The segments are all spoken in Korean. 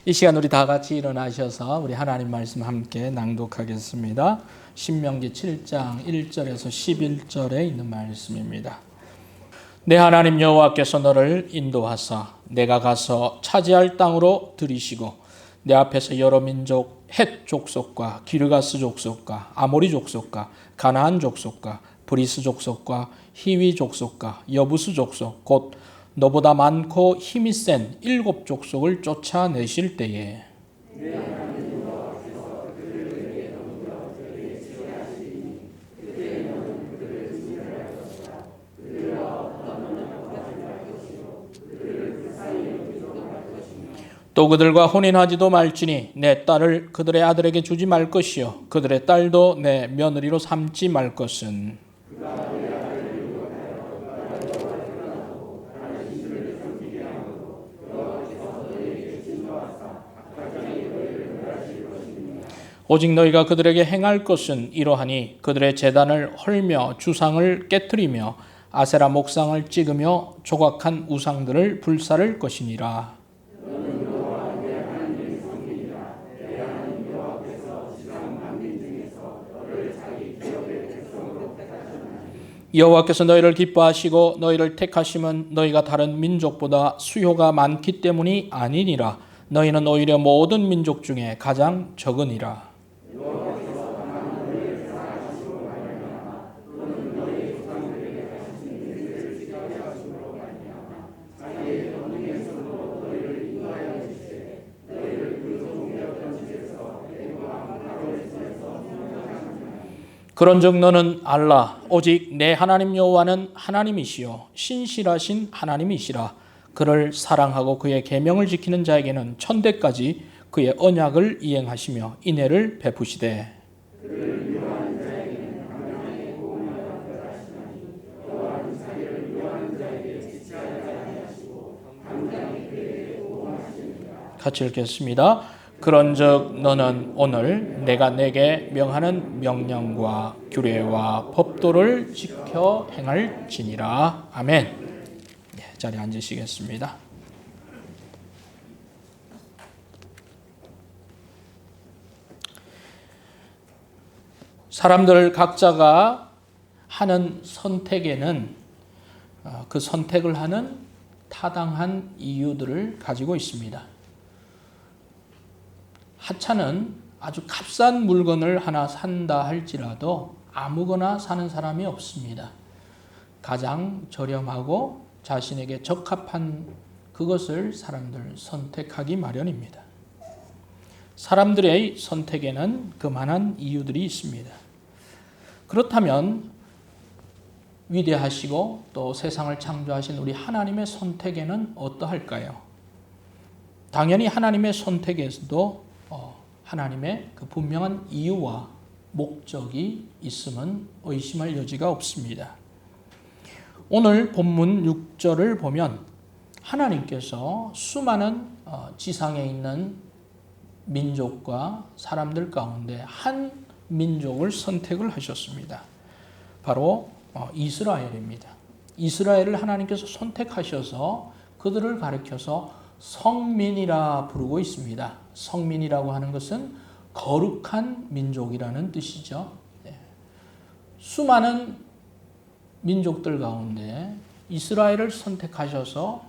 이 시간 우리 다 같이 일어나셔서 우리 하나님 말씀 함께 낭독하겠습니다. 신명기 7장 1절에서 11절에 있는 말씀입니다. 내 하나님 여호와께서 너를 인도하사 내가 가서 차지할 땅으로 들이시고 내 앞에서 여러 민족 헷 족속과 기르가스 족속과 아모리 족속과 가나안 족속과 브리스 족속과 히위 족속과 여부스 족속 곧 너보다 많고 힘이 센 7 족속을 쫓아내실 때에 또 그들과 혼인하지도 말지니 내 딸을 그들의 아들에게 주지 말 것이요 그들의 딸도 내 며느리로 삼지 말 것은 오직 너희가 그들에게 행할 것은 이러하니 그들의 제단을 헐며 주상을 깨뜨리며 아세라 목상을 찍으며 조각한 우상들을 불사를 것이니라. 여호와께서 너희를 기뻐하시고 너희를 택하심은 너희가 다른 민족보다 수요가 많기 때문이 아니니라. 너희는 오히려 모든 민족 중에 가장 적으니라. 그런즉 너는 알라 오직 내 하나님 여호와는 하나님이시요 신실하신 하나님이시라. 그를 사랑하고 그의 계명을 지키는 자에게는 천대까지 그의 언약을 이행하시며 인애를 베푸시되 같이 읽겠습니다. 그런즉 너는 오늘 내가 내게 명하는 명령과 규례와 법도를 지켜 행할지니라. 아멘. 자리에 앉으시겠습니다. 사람들 각자가 하는 선택에는 그 선택을 하는 타당한 이유들을 가지고 있습니다. 하찮은 아주 값싼 물건을 하나 산다 할지라도 아무거나 사는 사람이 없습니다. 가장 저렴하고 자신에게 적합한 그것을 사람들 선택하기 마련입니다. 사람들의 선택에는 그만한 이유들이 있습니다. 그렇다면 위대하시고 또 세상을 창조하신 우리 하나님의 선택에는 어떠할까요? 당연히 하나님의 선택에서도 하나님의 그 분명한 이유와 목적이 있음은 의심할 여지가 없습니다. 오늘 본문 6절을 보면 하나님께서 수많은 지상에 있는 민족과 사람들 가운데 한 민족을 선택을 하셨습니다. 바로 이스라엘입니다. 이스라엘을 하나님께서 선택하셔서 그들을 가리켜서 성민이라 부르고 있습니다. 성민이라고 하는 것은 거룩한 민족이라는 뜻이죠. 수많은 민족들 가운데 이스라엘을 선택하셔서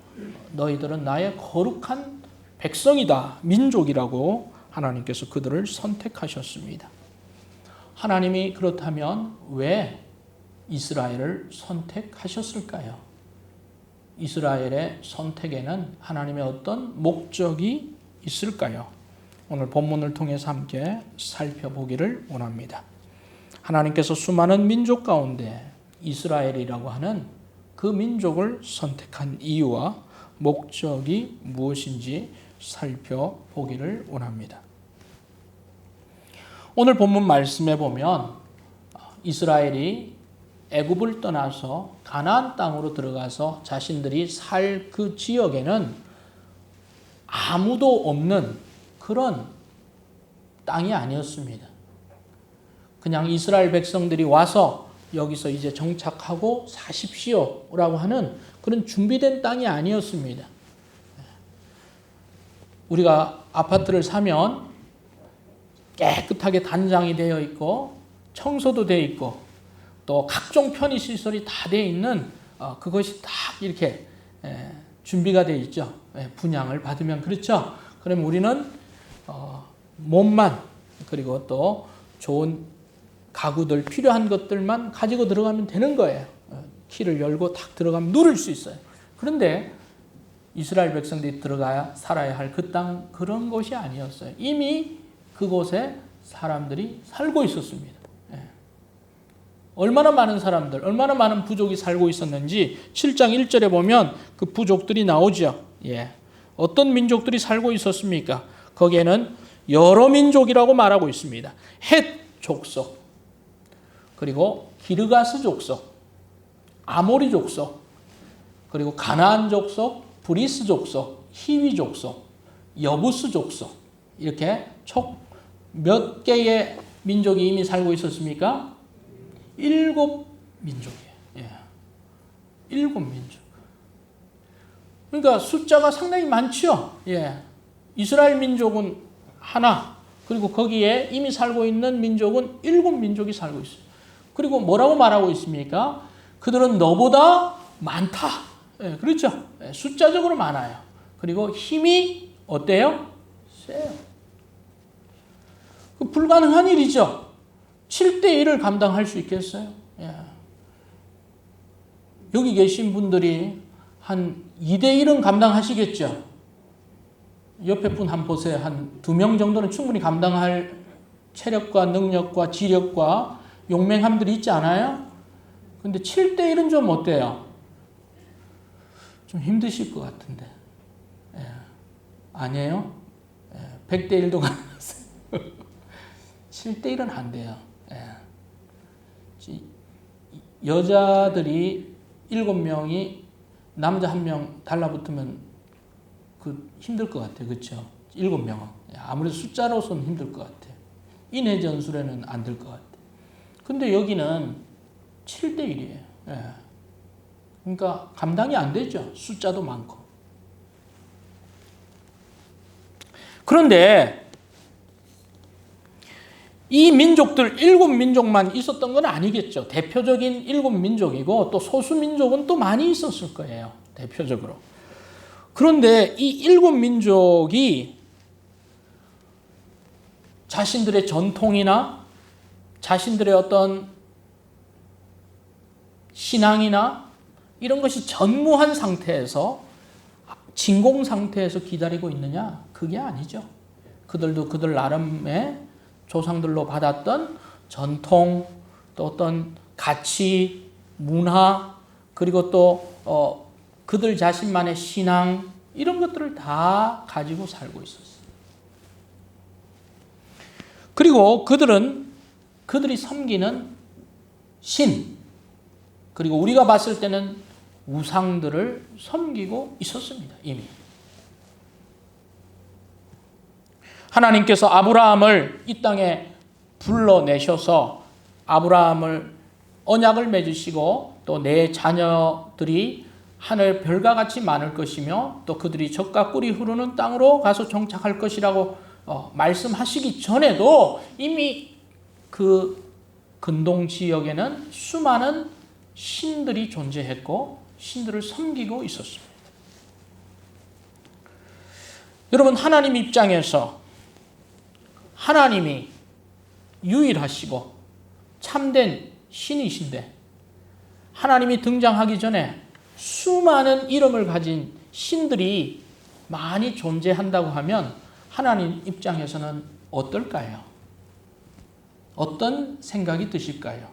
너희들은 나의 거룩한 백성이다, 민족이라고 하나님께서 그들을 선택하셨습니다. 하나님이 그렇다면 왜 이스라엘을 선택하셨을까요? 이스라엘의 선택에는 하나님의 어떤 목적이 있을까요? 오늘 본문을 통해서 함께 살펴보기를 원합니다. 하나님께서 수많은 민족 가운데 이스라엘이라고 하는 그 민족을 선택한 이유와 목적이 무엇인지 살펴보기를 원합니다. 오늘 본문 말씀에 보면 이스라엘이 애굽을 떠나서 가나안 땅으로 들어가서 자신들이 살 그 지역에는 아무도 없는 그런 땅이 아니었습니다. 그냥 이스라엘 백성들이 와서 여기서 이제 정착하고 사십시오라고 하는 그런 준비된 땅이 아니었습니다. 우리가 아파트를 사면 깨끗하게 단장이 되어 있고 청소도 되어 있고 또 각종 편의시설이 다 되어 있는 그것이 딱 이렇게 준비가 되어 있죠. 분양을 받으면 그렇죠. 그럼 우리는 몸만 그리고 또 좋은 가구들 필요한 것들만 가지고 들어가면 되는 거예요. 키를 열고 탁 들어가면 누릴 수 있어요. 그런데 이스라엘 백성들이 들어가야 살아야 할 그 땅 그런 곳이 아니었어요. 이미 그곳에 사람들이 살고 있었습니다. 얼마나 많은 사람들, 얼마나 많은 부족이 살고 있었는지 7장 1절에 보면 그 부족들이 나오죠. 어떤 민족들이 살고 있었습니까? 거기에는 여러 민족이라고 말하고 있습니다. 헷 족속, 그리고 기르가스 족속, 아모리 족속, 그리고 가나안 족속, 브리스 족속, 히위 족속, 여부스 족속, 이렇게 총 몇 개의 민족이 이미 살고 있었습니까? 7민족이에요. 7민족. 그러니까 숫자가 상당히 많죠. 이스라엘 민족은 하나, 그리고 거기에 이미 살고 있는 민족은 7민족이 살고 있어요. 그리고 뭐라고 말하고 있습니까? 그들은 너보다 많다. 그렇죠. 숫자적으로 많아요. 그리고 힘이 어때요? 세요. 불가능한 일이죠. 7대1을 감당할 수 있겠어요? 여기 계신 분들이 한 2대1은 감당하시겠죠? 옆에 분 한번 보세요. 한 2명 정도는 충분히 감당할 체력과 능력과 지력과 용맹함들이 있지 않아요? 근데 7대1은 좀 어때요? 좀 힘드실 것 같은데. 아니에요? 100대1도 가능하세요. 7대1은 안 돼요. 여자들이 7명이 남자 1명 달라붙으면 힘들 것 같아요. 그렇죠? 7명은. 아무래도 숫자로서는 힘들 것 같아요. 인해 전술에는 안 될 것 같아요. 근데 여기는 7대1이에요. 그러니까 감당이 안 되죠. 숫자도 많고. 그런데 이 민족들 7민족만 있었던 건 아니겠죠. 대표적인 7민족이고 또 소수민족은 또 많이 있었을 거예요. 대표적으로. 그런데 이 7민족이 자신들의 전통이나 자신들의 어떤 신앙이나 이런 것이 전무한 상태에서 진공 상태에서 기다리고 있느냐? 그게 아니죠. 그들도 그들 나름의 조상들로 받았던 전통, 또 어떤 가치, 문화, 그리고 또 그들 자신만의 신앙 이런 것들을 다 가지고 살고 있었어요. 그리고 그들이 섬기는 신, 그리고 우리가 봤을 때는 우상들을 섬기고 있었습니다. 이미. 하나님께서 아브라함을 이 땅에 불러내셔서 아브라함을 언약을 맺으시고 또 내 자녀들이 하늘 별과 같이 많을 것이며 또 그들이 젖과 꿀이 흐르는 땅으로 가서 정착할 것이라고 말씀하시기 전에도 이미 그 근동 지역에는 수많은 신들이 존재했고 신들을 섬기고 있었습니다. 여러분, 하나님 입장에서 하나님이 유일하시고 참된 신이신데 하나님이 등장하기 전에 수많은 이름을 가진 신들이 많이 존재한다고 하면 하나님 입장에서는 어떨까요? 어떤 생각이 드실까요?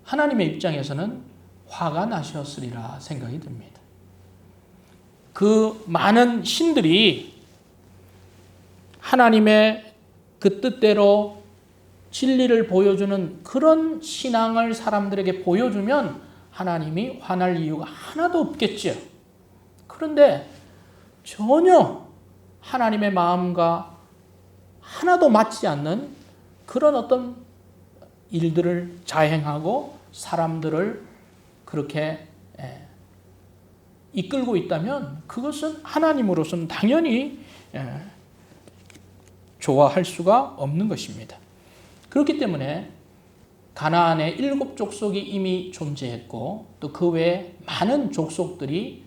하나님의 입장에서는 화가 나셨으리라 생각이 듭니다. 그 많은 신들이 하나님의 그 뜻대로 진리를 보여주는 그런 신앙을 사람들에게 보여주면 하나님이 화날 이유가 하나도 없겠죠. 그런데 전혀 하나님의 마음과 하나도 맞지 않는 그런 어떤 일들을 자행하고 사람들을 그렇게 이끌고 있다면 그것은 하나님으로서는 당연히 좋아할 수가 없는 것입니다. 그렇기 때문에 가나안의 7 족속이 이미 존재했고 또 그 외에 많은 족속들이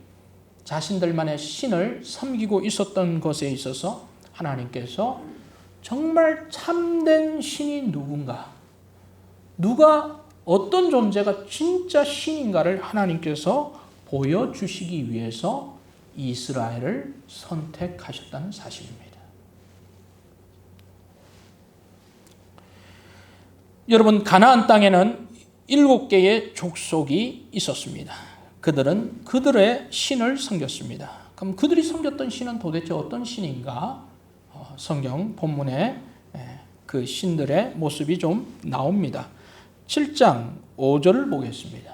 자신들만의 신을 섬기고 있었던 것에 있어서 하나님께서 정말 참된 신이 누군가, 누가 어떤 존재가 진짜 신인가를 하나님께서 보여주시기 위해서 이스라엘을 선택하셨다는 사실입니다. 여러분, 가나안 땅에는 7개의 족속이 있었습니다. 그들은 그들의 신을 섬겼습니다. 그럼 그들이 섬겼던 신은 도대체 어떤 신인가? 성경 본문에 그 신들의 모습이 좀 나옵니다. 7장 5절을 보겠습니다.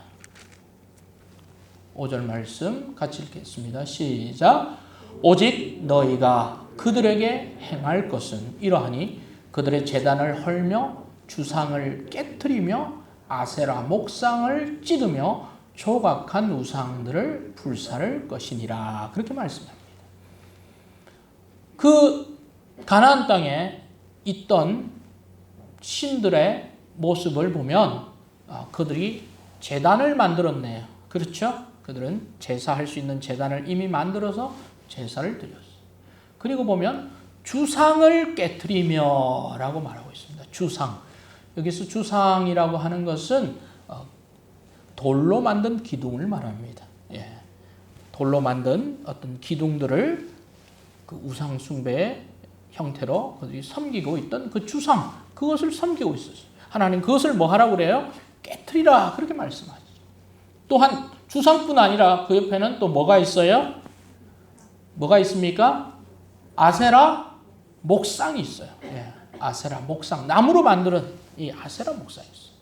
5절 말씀 같이 읽겠습니다. 시작. 오직 너희가 그들에게 행할 것은 이러하니 그들의 제단을 헐며 주상을 깨트리며 아세라 목상을 찢으며 조각한 우상들을 불사를 것이니라. 그렇게 말씀합니다. 그 가나안 땅에 있던 신들의 모습을 보면 그들이 제단을 만들었네요. 그렇죠? 그들은 제사할 수 있는 제단을 이미 만들어서 제사를 드렸어요. 그리고 보면 주상을 깨트리며 라고 말하고 있습니다. 주상. 여기서 주상이라고 하는 것은 돌로 만든 기둥을 말합니다. 돌로 만든 어떤 기둥들을 그 우상 숭배의 형태로 그들이 섬기고 있던 그 주상, 그것을 섬기고 있었어요. 하나님 그것을 뭐 하라고 그래요? 깨트리라, 그렇게 말씀하시죠. 또한 주상뿐 아니라 그 옆에는 또 뭐가 있어요? 뭐가 있습니까? 아세라 목상이 있어요. 아세라 목상, 나무로 만든 이 아세라 목상이 있어요.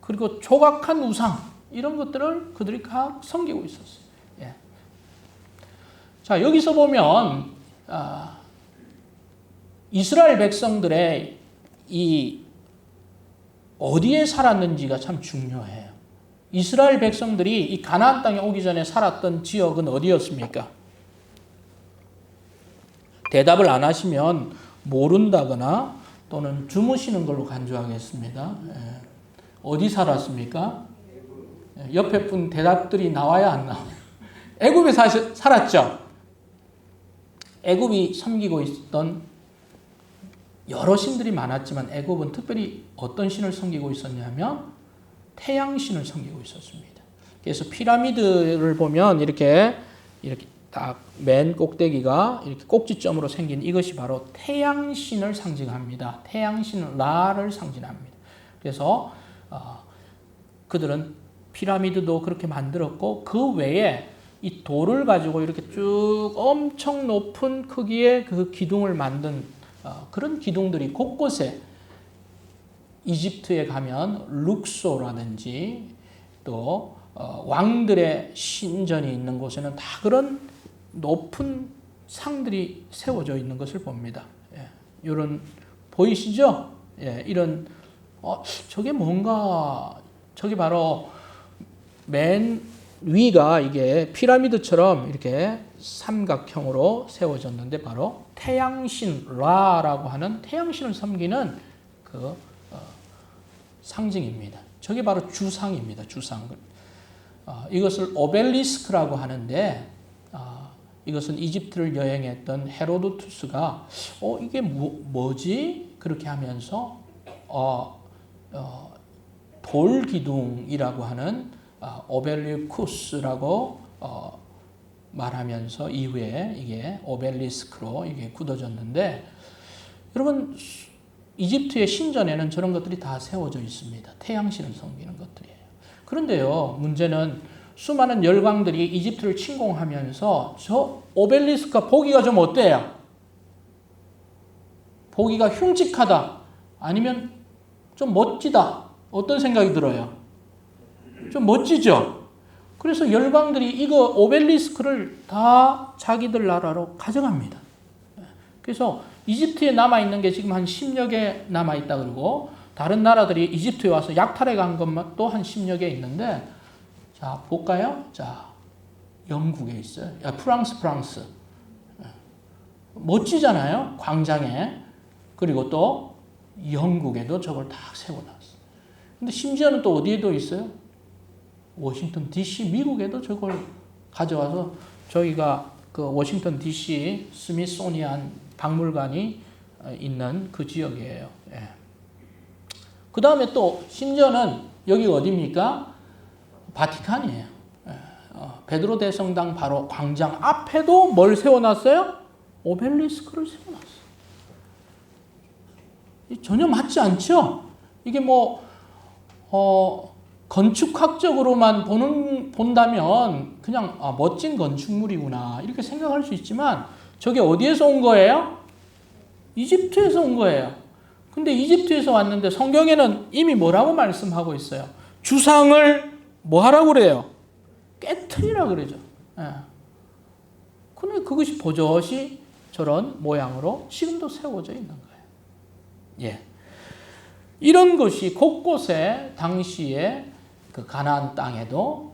그리고 조각한 우상, 이런 것들을 그들이 다 섬기고 있었어요. 자, 여기서 보면 이스라엘 백성들의 이 어디에 살았는지가 참 중요해요. 이스라엘 백성들이 이 가나안 땅에 오기 전에 살았던 지역은 어디였습니까? 대답을 안 하시면 모른다거나 또는 주무시는 걸로 간주하겠습니다. 어디 살았습니까? 옆에 분 대답들이 나와야 안 나와요. 애굽에 살았죠? 애굽이 섬기고 있었던 여러 신들이 많았지만 애굽은 특별히 어떤 신을 섬기고 있었냐면 태양신을 섬기고 있었습니다. 그래서 피라미드를 보면 이렇게 딱 맨 꼭대기가 이렇게 꼭지점으로 생긴 이것이 바로 태양신을 상징합니다. 태양신 라를 상징합니다. 그래서 그들은 피라미드도 그렇게 만들었고 그 외에 이 돌을 가지고 이렇게 쭉 엄청 높은 크기의 그 기둥을 만든 그런 기둥들이 곳곳에 이집트에 가면 룩소라든지 또 왕들의 신전이 있는 곳에는 다 그런 높은 상들이 세워져 있는 것을 봅니다. 이런 보이시죠? 이런 저게 뭔가 저게 바로 맨 위가 이게 피라미드처럼 이렇게 삼각형으로 세워졌는데 바로 태양신 라라고 하는 태양신을 섬기는 그 상징입니다. 저게 바로 주상입니다. 주상. 이것을 오벨리스크라고 하는데 이것은 이집트를 여행했던 헤로도투스가 이게 뭐지? 그렇게 하면서 돌 기둥이라고 하는 오벨리쿠스라고 말하면서 이후에 이게 오벨리스크로 이게 굳어졌는데 여러분 이집트의 신전에는 저런 것들이 다 세워져 있습니다. 태양신을 섬기는 것들이에요. 그런데요, 문제는 수많은 열강들이 이집트를 침공하면서 저 오벨리스크가 보기가 좀 어때요? 보기가 흉측하다. 아니면 좀 멋지다. 어떤 생각이 들어요? 좀 멋지죠? 그래서 열강들이 이거 오벨리스크를 다 자기들 나라로 가져갑니다. 그래서 이집트에 남아있는 게 지금 한 10여 개 남아있다 그러고 다른 나라들이 이집트에 와서 약탈해 간 것만 또 한 10여 개 있는데 자 볼까요? 자 영국에 있어요. 프랑스. 멋지잖아요. 광장에. 그리고 또 영국에도 저걸 다 세워놨어요. 근데 심지어는 또 어디에도 있어요? 워싱턴 DC, 미국에도 저걸 가져와서 저희가 그 워싱턴 DC 스미소니안 박물관이 있는 그 지역이에요. 예. 그 다음에 또 심지어는 여기 어디입니까? 바티칸이에요. 예. 베드로 대성당 바로 광장 앞에도 뭘 세워놨어요? 오벨리스크를 세워놨어요. 전혀 맞지 않죠? 이게 건축학적으로만 본다면 그냥 멋진 건축물이구나 이렇게 생각할 수 있지만 저게 어디에서 온 거예요? 이집트에서 온 거예요. 근데 이집트에서 왔는데 성경에는 이미 뭐라고 말씀하고 있어요? 주상을 뭐 하라고 그래요? 깨트리라 그러죠. 예. 근데 그것이 버젓이 저런 모양으로 지금도 세워져 있는 거예요. 예. 이런 것이 곳곳에 당시에 그 가나안 땅에도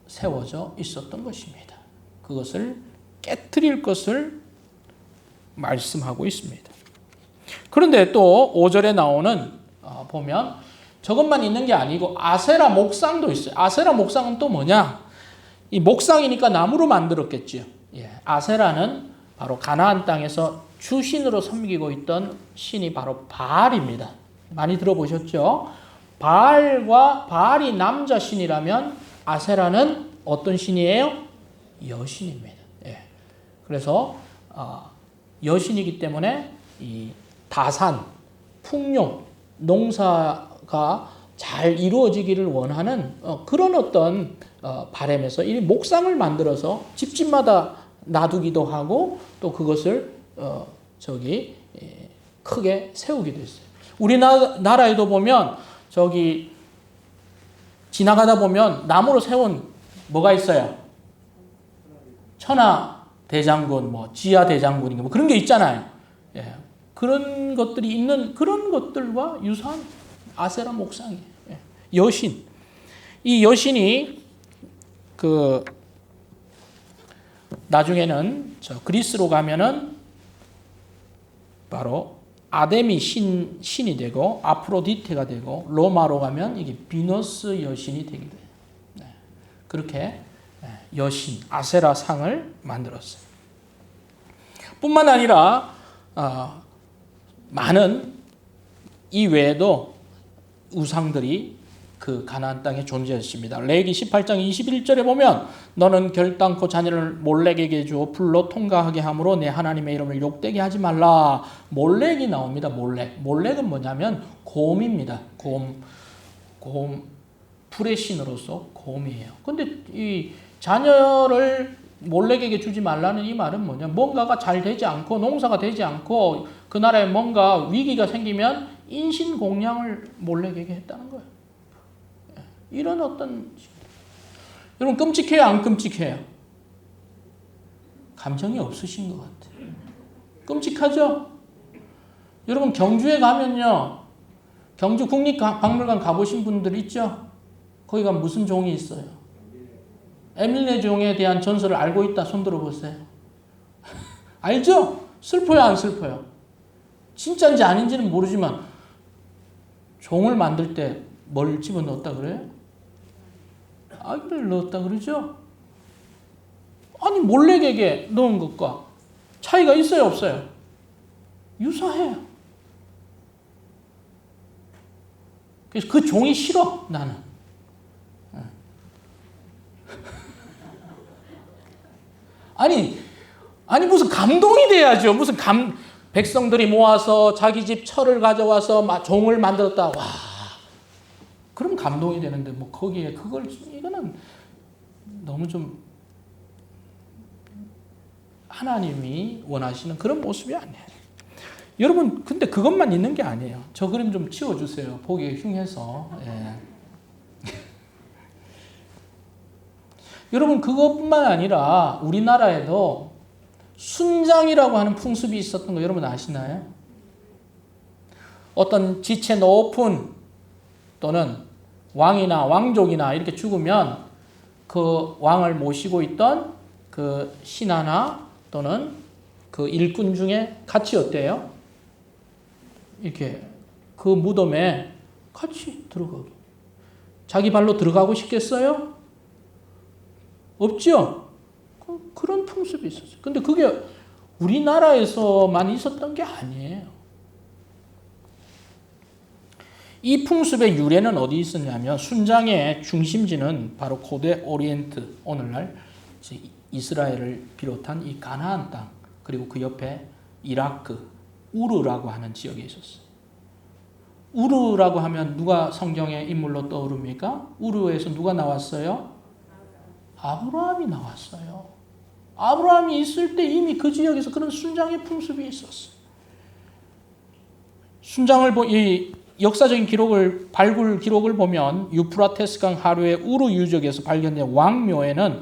세워져 있었던 것입니다. 그것을 깨트릴 것을 말씀하고 있습니다. 그런데 또 5절에 나오는 보면 저것만 있는 게 아니고 아세라 목상도 있어요. 아세라 목상은 또 뭐냐? 이 목상이니까 나무로 만들었겠지요. 예. 아세라는 바로 가나안 땅에서 주신으로 섬기고 있던 신이 바로 바알입니다. 많이 들어보셨죠? 바알이 남자 신이라면 아세라는 어떤 신이에요? 여신입니다. 예. 그래서 여신이기 때문에 이 다산, 풍요, 농사가 잘 이루어지기를 원하는 그런 어떤 바람에서 이 목상을 만들어서 집집마다 놔두기도 하고 또 그것을 크게 세우기도 했어요. 우리나라에도 보면 저기 지나가다 보면 나무로 세운 뭐가 있어요? 천하 대장군, 지하 대장군인가 그런 게 있잖아요. 예. 그런 것들이 있는 그런 것들과 유사한 아세라 목상이에요. 예. 여신. 이 여신이 나중에는 그리스로 가면은 바로 아데미 신이 되고 아프로디테가 되고 로마로 가면 이게 비너스 여신이 되게 돼요. 네. 그렇게 여신 아세라 상을 만들었어요. 뿐만 아니라 많은 이 외에도 우상들이 그 가나안 땅에 존재했습니다. 레위기 18장 21절에 보면 너는 결단코 자녀를 몰렉에게 주어 불로 통과하게 함으로 내 하나님의 이름을 욕되게 하지 말라. 몰렉이 나옵니다. 몰렉은 뭐냐면 곰입니다. 곰 불의 신으로서 곰이에요. 근데 이 자녀를 몰렉에게 주지 말라는 이 말은 뭐냐? 뭔가가 잘 되지 않고 농사가 되지 않고 그 나라에 뭔가 위기가 생기면 인신공양을 몰렉에게 했다는 거예요. 이런 여러분 끔찍해요, 안 끔찍해요? 감정이 없으신 것 같아요. 끔찍하죠? 여러분 경주에 가면요, 경주 국립박물관 가보신 분들 있죠? 거기가 무슨 종이 있어요? 에밀레 종에 대한 전설을 알고 있다 손 들어보세요. 알죠? 슬퍼요, 안 슬퍼요? 진짜인지 아닌지는 모르지만 종을 만들 때 뭘 집어넣었다 그래요? 아기를 넣었다 그러죠? 아니 몰렉에게 넣은 것과 차이가 있어요, 없어요? 유사해요. 그래서 그 종이 싫어, 나는. 아니 무슨 감동이 돼야죠. 무슨 백성들이 모아서 자기 집 철을 가져와서 종을 만들었다. 와, 그럼 감동이 되는데 거기에 이거는 너무 좀 하나님이 원하시는 그런 모습이 아니에요. 여러분 근데 그것만 있는 게 아니에요. 저 그림 좀 치워주세요. 보기 흉해서. 예. 여러분 그것뿐만 아니라 우리나라에도 순장이라고 하는 풍습이 있었던 거 여러분 아시나요? 어떤 지체 높은 또는 왕이나 왕족이나 이렇게 죽으면 그 왕을 모시고 있던 그 신하나 또는 그 일꾼 중에 같이 어때요? 이렇게 그 무덤에 같이 들어가기. 자기 발로 들어가고 싶겠어요? 없죠? 그런 풍습이 있었어요. 근데 그게 우리나라에서만 있었던 게 아니에요. 이 풍습의 유래는 어디 있었냐면 순장의 중심지는 바로 고대 오리엔트, 오늘날 이스라엘을 비롯한 이 가나안 땅, 그리고 그 옆에 이라크, 우르라고 하는 지역에 있었어요. 우르라고 하면 누가 성경의 인물로 떠오릅니까? 우르에서 누가 나왔어요? 아브라함이 나왔어요. 아브라함이 있을 때 이미 그 지역에서 그런 순장의 풍습이 있었어요. 이 역사적인 발굴 기록을 보면 유프라테스강 하류의 우르 유적에서 발견된 왕묘에는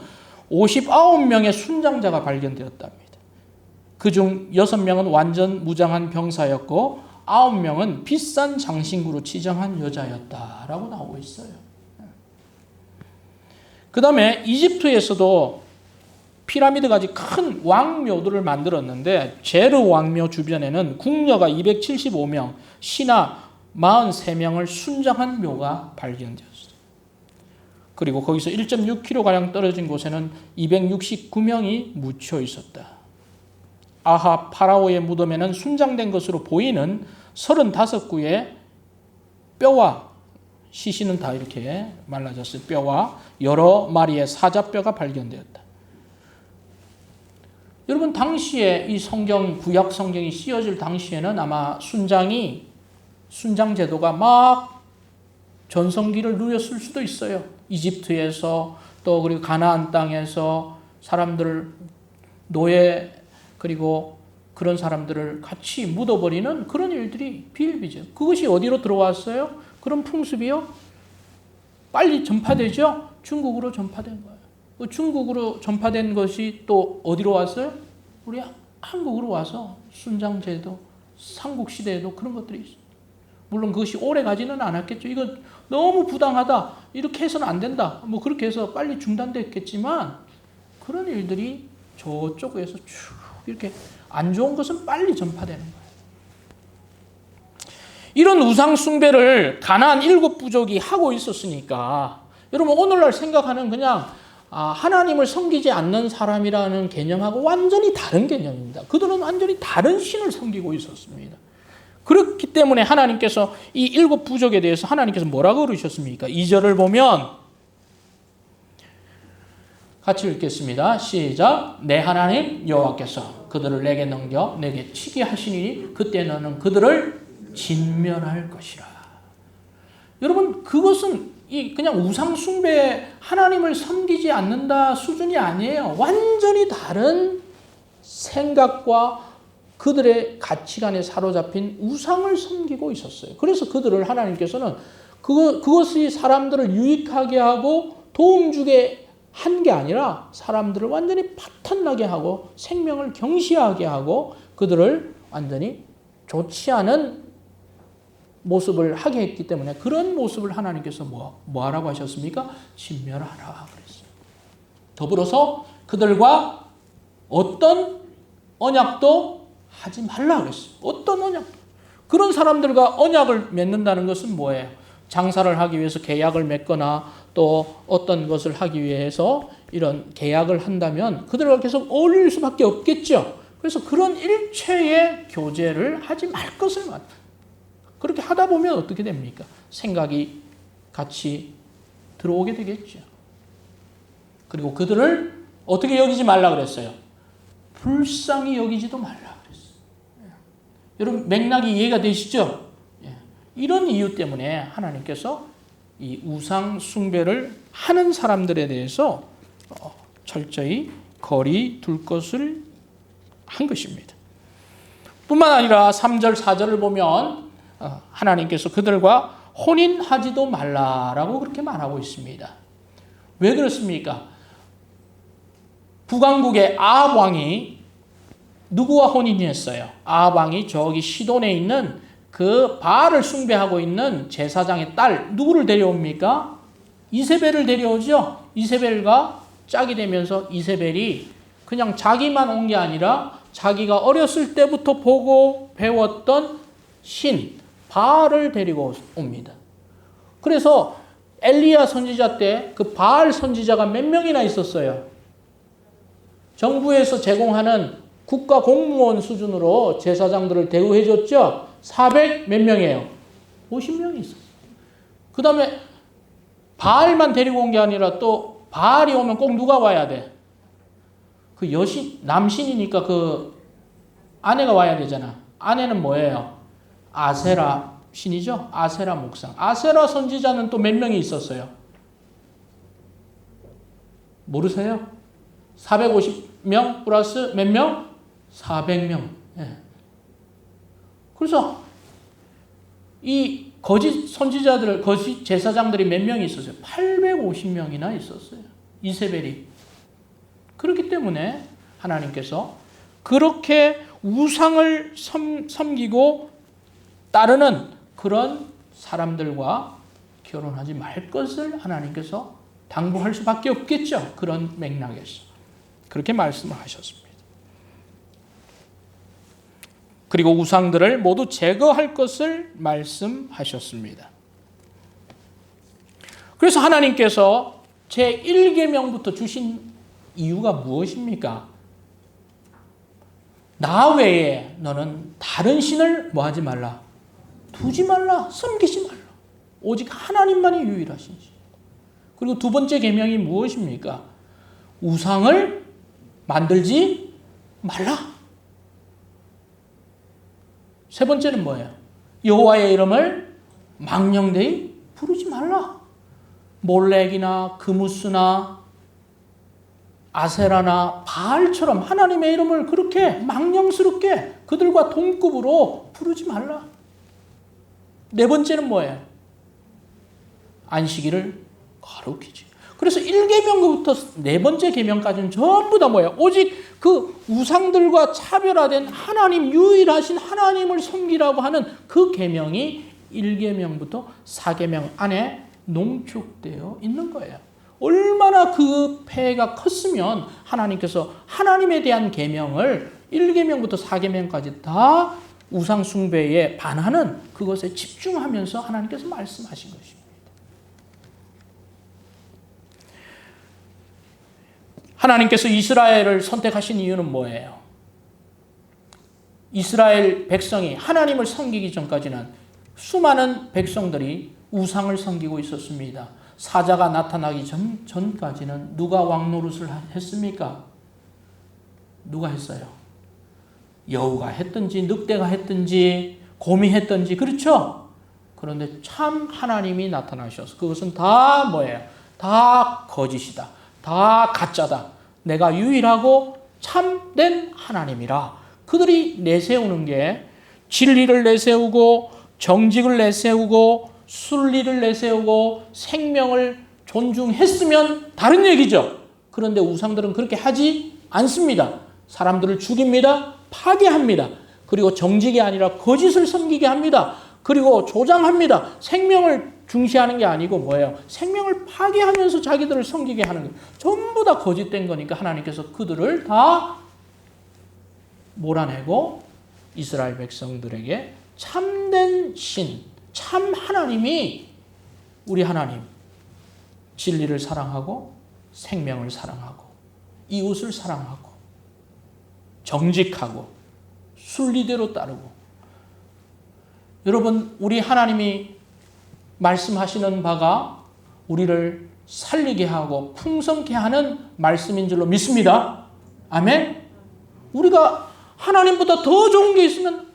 59명의 순장자가 발견되었답니다. 그중 6명은 완전 무장한 병사였고 9명은 비싼 장신구로 치장한 여자였다라고 나오고 있어요. 그 다음에 이집트에서도 피라미드같이 큰 왕묘들을 만들었는데 제르 왕묘 주변에는 궁녀가 275명, 신하 43명을 순장한 묘가 발견되었어요. 그리고 거기서 1.6km가량 떨어진 곳에는 269명이 묻혀 있었다. 아하 파라오의 무덤에는 순장된 것으로 보이는 35구의 뼈와 시신은 다 이렇게 말라졌어요. 뼈와 여러 마리의 사자뼈가 발견되었다. 여러분 당시에 이 구약 성경이 씌어질 당시에는 아마 순장 제도가 막 전성기를 누렸을 수도 있어요. 이집트에서 또 그리고 가나안 땅에서 사람들을 노예 그리고 그런 사람들을 같이 묻어버리는 그런 일들이 비일비재해요. 그것이 어디로 들어왔어요? 그런 풍습이요? 빨리 전파되죠? 중국으로 전파된 거예요. 그 중국으로 전파된 것이 또 어디로 왔어요? 우리 한국으로 와서 순장제도, 삼국시대에도 그런 것들이 있어요. 물론 그것이 오래 가지는 않았겠죠. 이거 너무 부당하다. 이렇게 해서는 안 된다. 뭐 그렇게 해서 빨리 중단됐겠지만 그런 일들이 저쪽에서 쭉 이렇게 안 좋은 것은 빨리 전파되는 거예요. 이런 우상 숭배를 가나안 7부족이 하고 있었으니까 여러분 오늘날 생각하는 그냥 하나님을 섬기지 않는 사람이라는 개념하고 완전히 다른 개념입니다. 그들은 완전히 다른 신을 섬기고 있었습니다. 그렇기 때문에 하나님께서 이 7부족에 대해서 하나님께서 뭐라고 그러셨습니까? 2절을 보면 같이 읽겠습니다. 시작. 내 하나님 여호와께서 그들을 내게 넘겨 내게 치게 하시니 그때 너는 그들을 진멸할 것이라. 여러분 그것은 그냥 우상 숭배 하나님을 섬기지 않는다 수준이 아니에요. 완전히 다른 생각과 그들의 가치관에 사로잡힌 우상을 섬기고 있었어요. 그래서 그들을 하나님께서는 그것이 사람들을 유익하게 하고 도움 주게 한 게 아니라 사람들을 완전히 파탄나게 하고 생명을 경시하게 하고 그들을 완전히 좋지 않은 모습을 하게 했기 때문에 그런 모습을 하나님께서 뭐 하라고 하셨습니까? 진멸하라 그랬어요. 더불어서 그들과 어떤 언약도 하지 말라 그랬어요. 어떤 언약도. 그런 사람들과 언약을 맺는다는 것은 뭐예요? 장사를 하기 위해서 계약을 맺거나 또 어떤 것을 하기 위해서 이런 계약을 한다면 그들과 계속 어울릴 수밖에 없겠죠. 그래서 그런 일체의 교제를 하지 말 것을 말해요. 그렇게 하다 보면 어떻게 됩니까? 생각이 같이 들어오게 되겠죠. 그리고 그들을 어떻게 여기지 말라 그랬어요? 불쌍히 여기지도 말라 그랬어요. 여러분 맥락이 이해가 되시죠? 이런 이유 때문에 하나님께서 이 우상 숭배를 하는 사람들에 대해서 철저히 거리 둘 것을 한 것입니다. 뿐만 아니라 3절, 4절을 보면 하나님께서 그들과 혼인하지도 말라라고 그렇게 말하고 있습니다. 왜 그렇습니까? 북왕국의 아합 왕이 누구와 혼인했어요? 아합 왕이 저기 시돈에 있는 그 바알을 숭배하고 있는 제사장의 딸 누구를 데려옵니까? 이세벨을 데려오죠. 이세벨과 짝이 되면서 이세벨이 그냥 자기만 온 게 아니라 자기가 어렸을 때부터 보고 배웠던 신 바알을 데리고 옵니다. 그래서 엘리야 선지자 때 그 바알 선지자가 몇 명이나 있었어요. 정부에서 제공하는 국가 공무원 수준으로 제사장들을 대우해 줬죠. 400 몇 명이에요? 50명이 있었어요. 그 다음에 바알만 데리고 온 게 아니라 또 바알이 오면 꼭 누가 와야 돼? 그 여신, 남신이니까 그 아내가 와야 되잖아. 아내는 뭐예요? 아세라 신이죠? 아세라 목상. 아세라 선지자는 또 몇 명이 있었어요? 모르세요? 450명 플러스 몇 명? 400명. 예. 그래서 이 거짓 선지자들, 거짓 제사장들이 몇 명이 있었어요? 850명이나 있었어요. 이세벨이. 그렇기 때문에 하나님께서 그렇게 우상을 섬기고 따르는 그런 사람들과 결혼하지 말 것을 하나님께서 당부할 수밖에 없겠죠. 그런 맥락에서. 그렇게 말씀을 하셨습니다. 그리고 우상들을 모두 제거할 것을 말씀하셨습니다. 그래서 하나님께서 제1계명부터 주신 이유가 무엇입니까? 나 외에 너는 다른 신을 뭐하지 말라? 두지 말라. 섬기지 말라. 오직 하나님만이 유일하신 신. 그리고 두 번째 계명이 무엇입니까? 우상을 만들지 말라. 세 번째는 뭐예요? 여호와의 이름을 망령되이 부르지 말라. 몰렉이나 그무스나 아세라나 바알처럼 하나님의 이름을 그렇게 망령스럽게 그들과 동급으로 부르지 말라. 네 번째는 뭐예요? 안식일을 거룩히지. 그래서 1계명부터 네 번째 계명까지는 전부 다 뭐예요? 오직 그 우상들과 차별화된 하나님, 유일하신 하나님을 섬기라고 하는 그 계명이 1계명부터 4계명 안에 농축되어 있는 거예요. 얼마나 그 폐해가 컸으면 하나님께서 하나님에 대한 계명을 1계명부터 4계명까지 다 우상 숭배에 반하는 그것에 집중하면서 하나님께서 말씀하신 것입니다. 하나님께서 이스라엘을 선택하신 이유는 뭐예요? 이스라엘 백성이 하나님을 섬기기 전까지는 수많은 백성들이 우상을 섬기고 있었습니다. 사자가 나타나기 전까지는 누가 왕 노릇을 했습니까? 누가 했어요? 여우가 했든지 늑대가 했든지 곰이 했든지 그렇죠? 그런데 참 하나님이 나타나셔서 그것은 다 뭐예요? 다 거짓이다. 다 가짜다. 내가 유일하고 참된 하나님이라. 그들이 내세우는 게 진리를 내세우고 정직을 내세우고 순리를 내세우고 생명을 존중했으면 다른 얘기죠. 그런데 우상들은 그렇게 하지 않습니다. 사람들을 죽입니다. 파괴합니다. 그리고 정직이 아니라 거짓을 섬기게 합니다. 그리고 조장합니다. 생명을 중시하는 게 아니고 뭐예요? 생명을 파괴하면서 자기들을 섬기게 하는 거예요. 전부 다 거짓된 거니까 하나님께서 그들을 다 몰아내고 이스라엘 백성들에게 참된 신, 참 하나님이 우리 하나님, 진리를 사랑하고 생명을 사랑하고 이웃을 사랑하고 정직하고 순리대로 따르고. 여러분, 우리 하나님이 말씀하시는 바가 우리를 살리게 하고 풍성케 하는 말씀인 줄로 믿습니다. 아멘? 우리가 하나님보다 더 좋은 게 있으면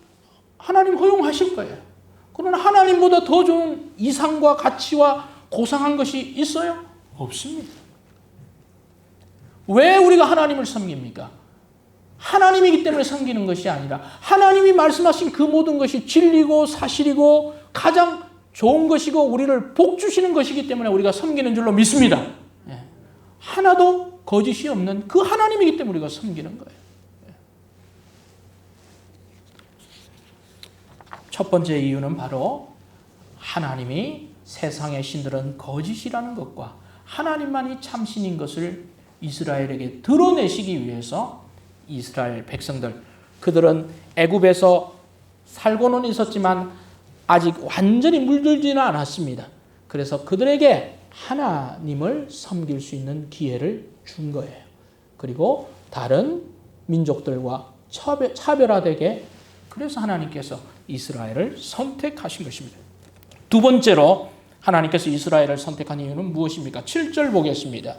하나님 허용하실 거예요. 그러나 하나님보다 더 좋은 이상과 가치와 고상한 것이 있어요? 없습니다. 왜 우리가 하나님을 섬깁니까? 하나님이기 때문에 섬기는 것이 아니라 하나님이 말씀하신 그 모든 것이 진리고 사실이고 가장 좋은 것이고 우리를 복 주시는 것이기 때문에 우리가 섬기는 줄로 믿습니다. 하나도 거짓이 없는 그 하나님이기 때문에 우리가 섬기는 거예요. 첫 번째 이유는 바로 하나님이 세상의 신들은 거짓이라는 것과 하나님만이 참신인 것을 이스라엘에게 드러내시기 위해서 이스라엘 백성들, 그들은 애굽에서 살고는 있었지만 아직 완전히 물들지는 않았습니다. 그래서 그들에게 하나님을 섬길 수 있는 기회를 준 거예요. 그리고 다른 민족들과 차별화되게, 그래서 하나님께서 이스라엘을 선택하신 것입니다. 두 번째로 하나님께서 이스라엘을 선택한 이유는 무엇입니까? 7절 보겠습니다.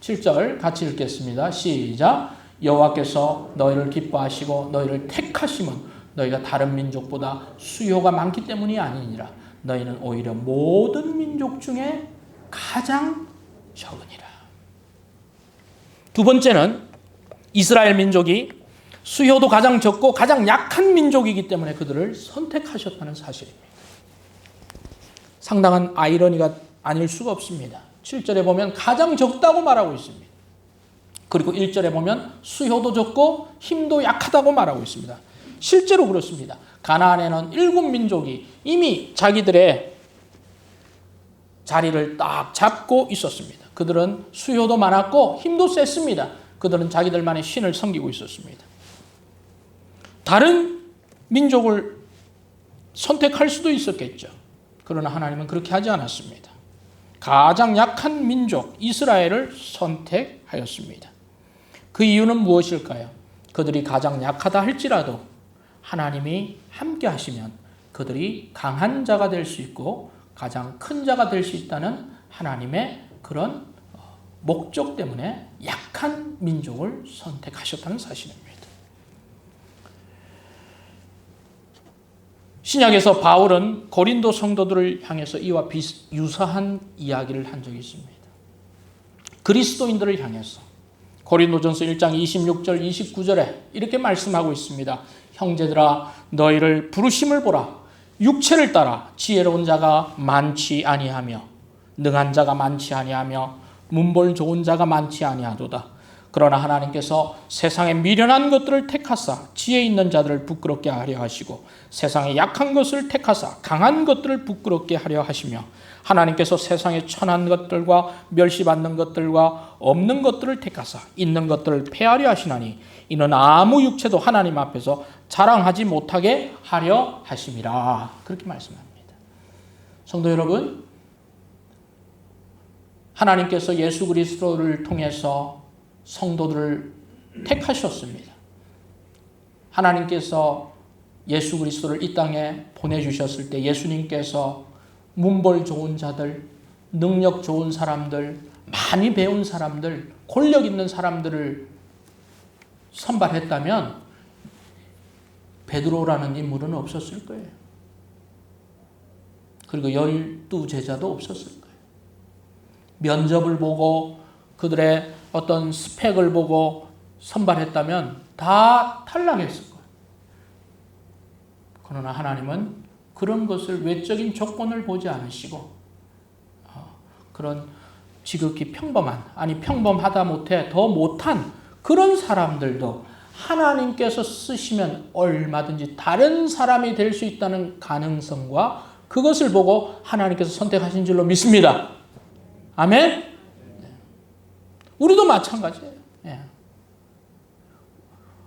7절 같이 읽겠습니다. 시작. 여호와께서 너희를 기뻐하시고 너희를 택하심은 너희가 다른 민족보다 수요가 많기 때문이 아니니라. 너희는 오히려 모든 민족 중에 가장 적으니라. 두 번째는 이스라엘 민족이 수요도 가장 적고 가장 약한 민족이기 때문에 그들을 선택하셨다는 사실입니다. 상당한 아이러니가 아닐 수가 없습니다. 7절에 보면 가장 적다고 말하고 있습니다. 그리고 1절에 보면 수요도 적고 힘도 약하다고 말하고 있습니다. 실제로 그렇습니다. 가나안에는 7민족이 이미 자기들의 자리를 딱 잡고 있었습니다. 그들은 수요도 많았고 힘도 셌습니다. 그들은 자기들만의 신을 섬기고 있었습니다. 다른 민족을 선택할 수도 있었겠죠. 그러나 하나님은 그렇게 하지 않았습니다. 가장 약한 민족 이스라엘을 선택하였습니다. 그 이유는 무엇일까요? 그들이 가장 약하다 할지라도 하나님이 함께 하시면 그들이 강한 자가 될 수 있고 가장 큰 자가 될 수 있다는 하나님의 그런 목적 때문에 약한 민족을 선택하셨다는 사실입니다. 신약에서 바울은 고린도 성도들을 향해서 이와 유사한 이야기를 한 적이 있습니다. 그리스도인들을 향해서 고린도전서 1장 26절 29절에 이렇게 말씀하고 있습니다. 형제들아 너희를 부르심을 보라. 육체를 따라 지혜로운 자가 많지 아니하며 능한 자가 많지 아니하며 문벌 좋은 자가 많지 아니하도다. 그러나 하나님께서 세상에 미련한 것들을 택하사 지혜 있는 자들을 부끄럽게 하려 하시고 세상에 약한 것을 택하사 강한 것들을 부끄럽게 하려 하시며 하나님께서 세상에 천한 것들과 멸시받는 것들과 없는 것들을 택하사 있는 것들을 폐하려 하시나니 이는 아무 육체도 하나님 앞에서 자랑하지 못하게 하려 하심이라. 그렇게 말씀합니다. 성도 여러분, 하나님께서 예수 그리스도를 통해서 성도들을 택하셨습니다. 하나님께서 예수 그리스도를 이 땅에 보내주셨을 때 예수님께서 문벌 좋은 자들, 능력 좋은 사람들, 많이 배운 사람들, 권력 있는 사람들을 선발했다면 베드로라는 인물은 없었을 거예요. 그리고 12제자도 없었을 거예요. 면접을 보고 그들의 어떤 스펙을 보고 선발했다면 다 탈락했을 거예요. 그러나 하나님은 그런 것을 외적인 조건을 보지 않으시고 그런 지극히 평범한, 아니 평범하다 못해 더 못한 그런 사람들도 하나님께서 쓰시면 얼마든지 다른 사람이 될 수 있다는 가능성과 그것을 보고 하나님께서 선택하신 줄로 믿습니다. 아멘? 우리도 마찬가지예요.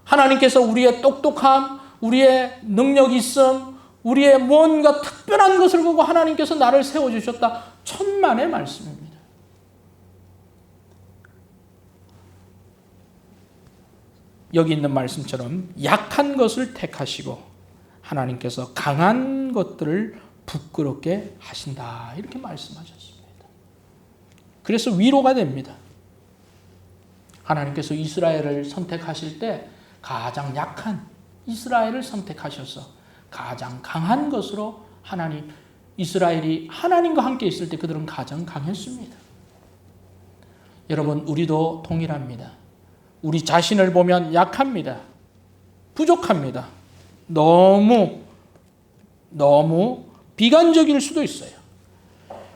하나님께서 우리의 똑똑함, 우리의 능력 있음, 우리의 뭔가 특별한 것을 보고 하나님께서 나를 세워주셨다. 천만의 말씀입니다. 여기 있는 말씀처럼 약한 것을 택하시고 하나님께서 강한 것들을 부끄럽게 하신다. 이렇게 말씀하셨습니다. 그래서 위로가 됩니다. 하나님께서 이스라엘을 선택하실 때 가장 약한 이스라엘을 선택하셔서 가장 강한 것으로 이스라엘이 하나님과 함께 있을 때 그들은 가장 강했습니다. 여러분, 우리도 동일합니다. 우리 자신을 보면 약합니다. 부족합니다. 너무 비관적일 수도 있어요.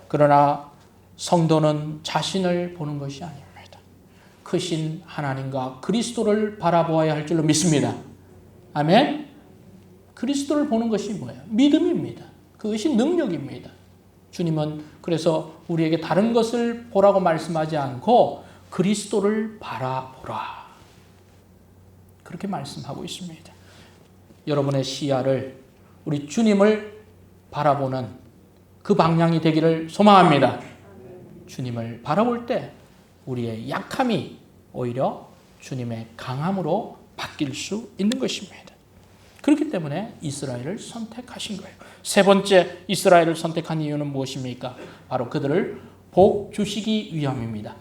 그러나 성도는 자신을 보는 것이 아닙니다. 크신 하나님과 그리스도를 바라보아야 할 줄로 믿습니다. 아멘? 그리스도를 보는 것이 뭐예요? 믿음입니다. 그것이 능력입니다. 주님은 그래서 우리에게 다른 것을 보라고 말씀하지 않고 그리스도를 바라보라. 그렇게 말씀하고 있습니다. 여러분의 시야를 우리 주님을 바라보는 그 방향이 되기를 소망합니다. 주님을 바라볼 때 우리의 약함이 오히려 주님의 강함으로 바뀔 수 있는 것입니다. 그렇기 때문에 이스라엘을 선택하신 거예요. 세 번째 이스라엘을 선택한 이유는 무엇입니까? 바로 그들을 복 주시기 위함입니다.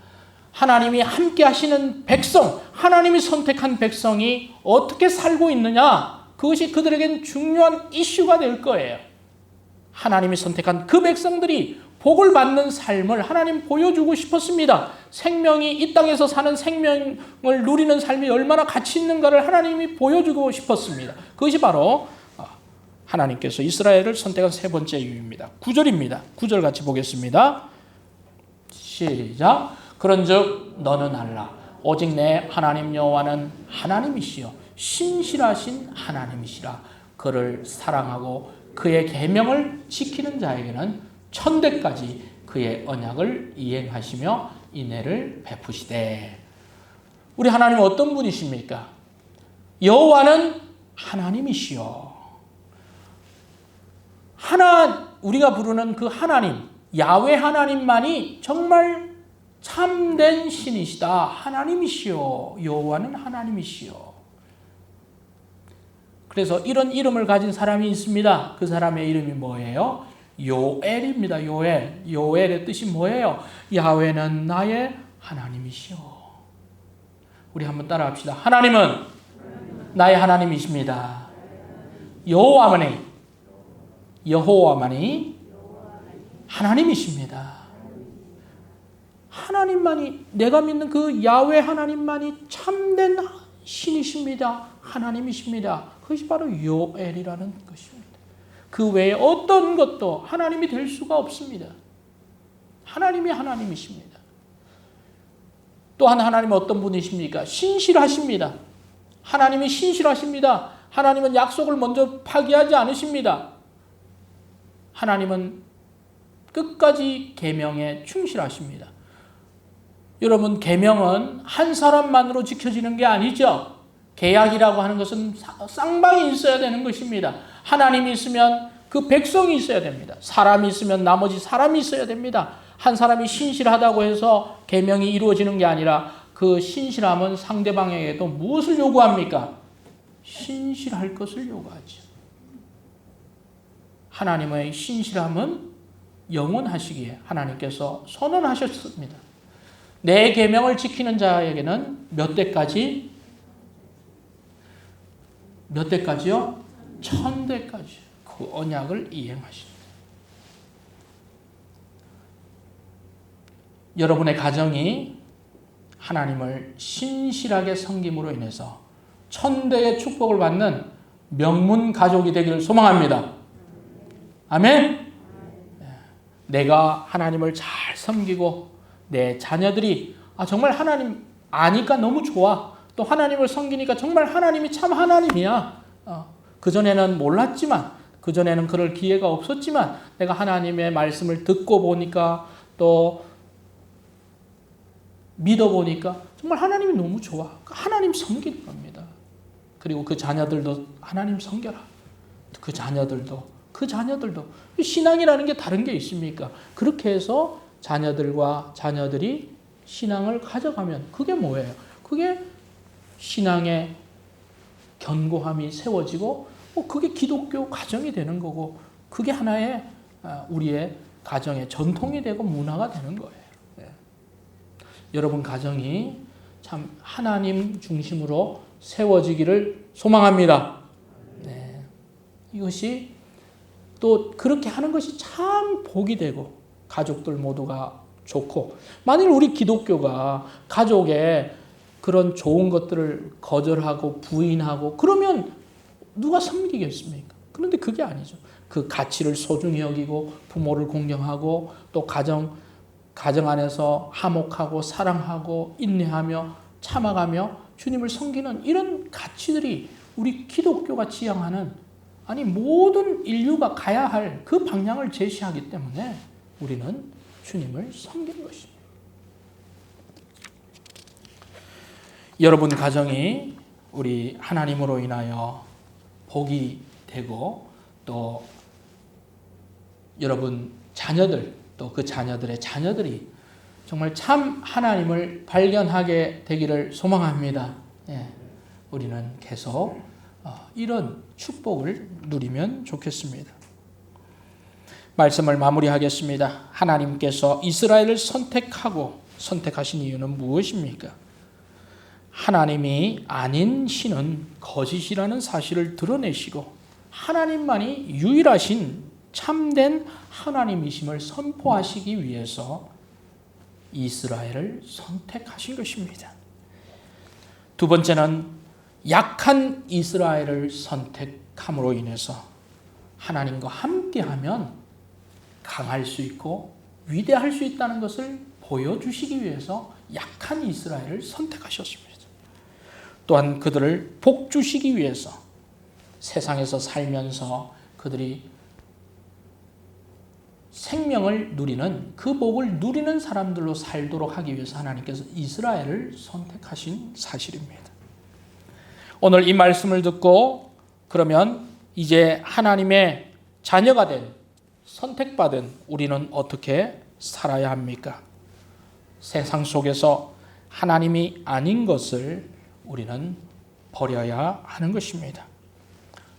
하나님이 함께 하시는 백성, 하나님이 선택한 백성이 어떻게 살고 있느냐, 그것이 그들에겐 중요한 이슈가 될 거예요. 하나님이 선택한 그 백성들이 복을 받는 삶을 하나님 보여주고 싶었습니다. 생명이 이 땅에서 사는 생명을 누리는 삶이 얼마나 가치 있는가를 하나님이 보여주고 싶었습니다. 그것이 바로 하나님께서 이스라엘을 선택한 세 번째 이유입니다. 9절입니다. 9절 같이 보겠습니다. 시작. 그런즉 너는 알라. 오직 내 하나님 여호와는 하나님이시여 신실하신 하나님이시라. 그를 사랑하고 그의 계명을 지키는 자에게는 천대까지 그의 언약을 이행하시며 인애를 베푸시되. 우리 하나님은 어떤 분이십니까? 여호와는 하나님이시여. 우리가 부르는 그 하나님, 야훼 하나님만이 정말 참된 신이시다. 하나님이시여. 여호와는 하나님이시여. 그래서 이런 이름을 가진 사람이 있습니다. 그 사람의 이름이 뭐예요? 요엘입니다. 요엘. 요엘의 뜻이 뭐예요? 야훼는 나의 하나님이시여. 우리 한번 따라합시다. 하나님은 나의 하나님이십니다. 여호와만이 하나님이십니다. 하나님만이, 내가 믿는 그 야훼 하나님만이 참된 신이십니다. 하나님이십니다. 그것이 바로 요엘이라는 것입니다. 그 외에 어떤 것도 하나님이 될 수가 없습니다. 하나님이 하나님이십니다. 또한 하나님은 어떤 분이십니까? 신실하십니다. 하나님이 신실하십니다. 하나님은 약속을 먼저 파기하지 않으십니다. 하나님은 끝까지 계명에 충실하십니다. 여러분, 계명은 한 사람만으로 지켜지는 게 아니죠. 계약이라고 하는 것은 쌍방이 있어야 되는 것입니다. 하나님이 있으면 그 백성이 있어야 됩니다. 사람이 있으면 나머지 사람이 있어야 됩니다. 한 사람이 신실하다고 해서 계명이 이루어지는 게 아니라 그 신실함은 상대방에게도 무엇을 요구합니까? 신실할 것을 요구하죠. 하나님의 신실함은 영원하시기에 하나님께서 선언하셨습니다. 내 계명을 지키는 자에게는 몇 대까지? 몇 대까지요? 1000대까지 그 언약을 이행하십니다. 여러분의 가정이 하나님을 신실하게 섬김으로 인해서 1000대의 축복을 받는 명문 가족이 되기를 소망합니다. 아멘? 내가 하나님을 잘 섬기고 내 자녀들이 정말 하나님 아니까 너무 좋아. 또 하나님을 섬기니까 정말 하나님이 참 하나님이야. 그전에는 몰랐지만, 그전에는 그럴 기회가 없었지만 내가 하나님의 말씀을 듣고 보니까 또 믿어보니까 정말 하나님이 너무 좋아. 하나님 섬기는 겁니다. 그리고 그 자녀들도 하나님 섬겨라. 그 자녀들도 신앙이라는 게 다른 게 있습니까? 그렇게 해서 자녀들이 신앙을 가져가면 그게 뭐예요? 그게 신앙의 견고함이 세워지고 그게 기독교 가정이 되는 거고 그게 하나의 우리의 가정의 전통이 되고 문화가 되는 거예요. 네. 여러분 가정이 참 하나님 중심으로 세워지기를 소망합니다. 네. 이것이 또 그렇게 하는 것이 참 복이 되고 가족들 모두가 좋고, 만일 우리 기독교가 가족의 그런 좋은 것들을 거절하고 부인하고 그러면 누가 섬기겠습니까? 그런데 그게 아니죠. 그 가치를 소중히 여기고 부모를 공경하고 또 가정 안에서 화목하고 사랑하고 인내하며 참아가며 주님을 섬기는 이런 가치들이 우리 기독교가 지향하는 아니 모든 인류가 가야 할 그 방향을 제시하기 때문에 우리는 주님을 섬기는 것입니다. 여러분 가정이 우리 하나님으로 인하여 복이 되고 또 여러분 자녀들 또 그 자녀들의 자녀들이 정말 참 하나님을 발견하게 되기를 소망합니다. 예, 우리는 계속 이런 축복을 누리면 좋겠습니다. 말씀을 마무리하겠습니다. 하나님께서 이스라엘을 선택하신 이유는 무엇입니까? 하나님이 아닌 신은 거짓이라는 사실을 드러내시고 하나님만이 유일하신 참된 하나님이심을 선포하시기 위해서 이스라엘을 선택하신 것입니다. 두 번째는 약한 이스라엘을 선택함으로 인해서 하나님과 함께하면 강할 수 있고 위대할 수 있다는 것을 보여주시기 위해서 약한 이스라엘을 선택하셨습니다. 또한 그들을 복 주시기 위해서 세상에서 살면서 그들이 생명을 누리는 그 복을 누리는 사람들로 살도록 하기 위해서 하나님께서 이스라엘을 선택하신 사실입니다. 오늘 이 말씀을 듣고 그러면 이제 하나님의 자녀가 된 선택받은 우리는 어떻게 살아야 합니까? 세상 속에서 하나님이 아닌 것을 우리는 버려야 하는 것입니다.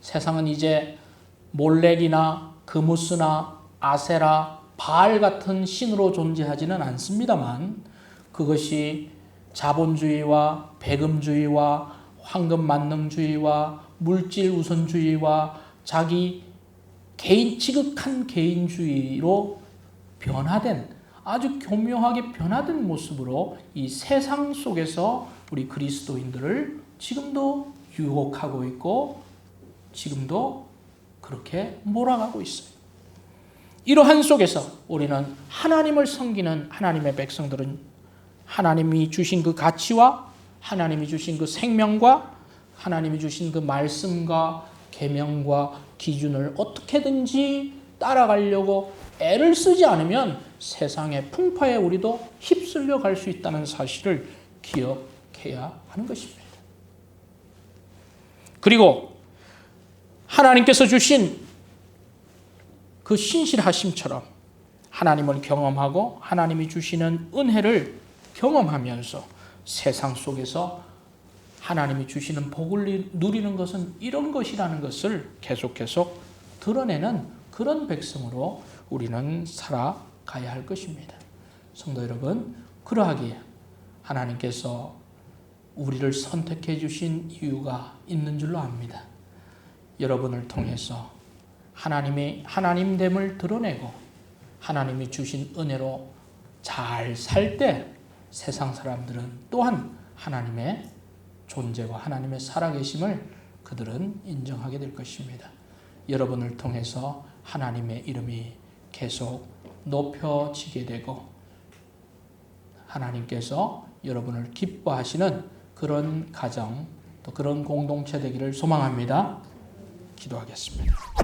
세상은 이제 몰렉이나 그무스나 아세라, 바알 같은 신으로 존재하지는 않습니다만 그것이 자본주의와 배금주의와 황금만능주의와 물질 우선주의와 자기 지극한 개인주의로 변화된 아주 교묘하게 변화된 모습으로 이 세상 속에서 우리 그리스도인들을 지금도 유혹하고 있고 지금도 그렇게 몰아가고 있어요. 이러한 속에서 우리는 하나님을 섬기는 하나님의 백성들은 하나님이 주신 그 가치와 하나님이 주신 그 생명과 하나님이 주신 그 말씀과 계명과 기준을 어떻게든지 따라가려고 애를 쓰지 않으면 세상의 풍파에 우리도 휩쓸려 갈 수 있다는 사실을 기억해야 하는 것입니다. 그리고 하나님께서 주신 그 신실하심처럼 하나님을 경험하고 하나님이 주시는 은혜를 경험하면서 세상 속에서 하나님이 주시는 복을 누리는 것은 이런 것이라는 것을 계속 드러내는 그런 백성으로 우리는 살아가야 할 것입니다. 성도 여러분, 그러하기에 하나님께서 우리를 선택해 주신 이유가 있는 줄로 압니다. 여러분을 통해서 하나님의 하나님됨을 드러내고 하나님이 주신 은혜로 잘 살 때 세상 사람들은 또한 하나님의 존재와 하나님의 살아계심을 그들은 인정하게 될 것입니다. 여러분을 통해서 하나님의 이름이 계속 높여지게 되고 하나님께서 여러분을 기뻐하시는 그런 가정 또 그런 공동체 되기를 소망합니다. 기도하겠습니다.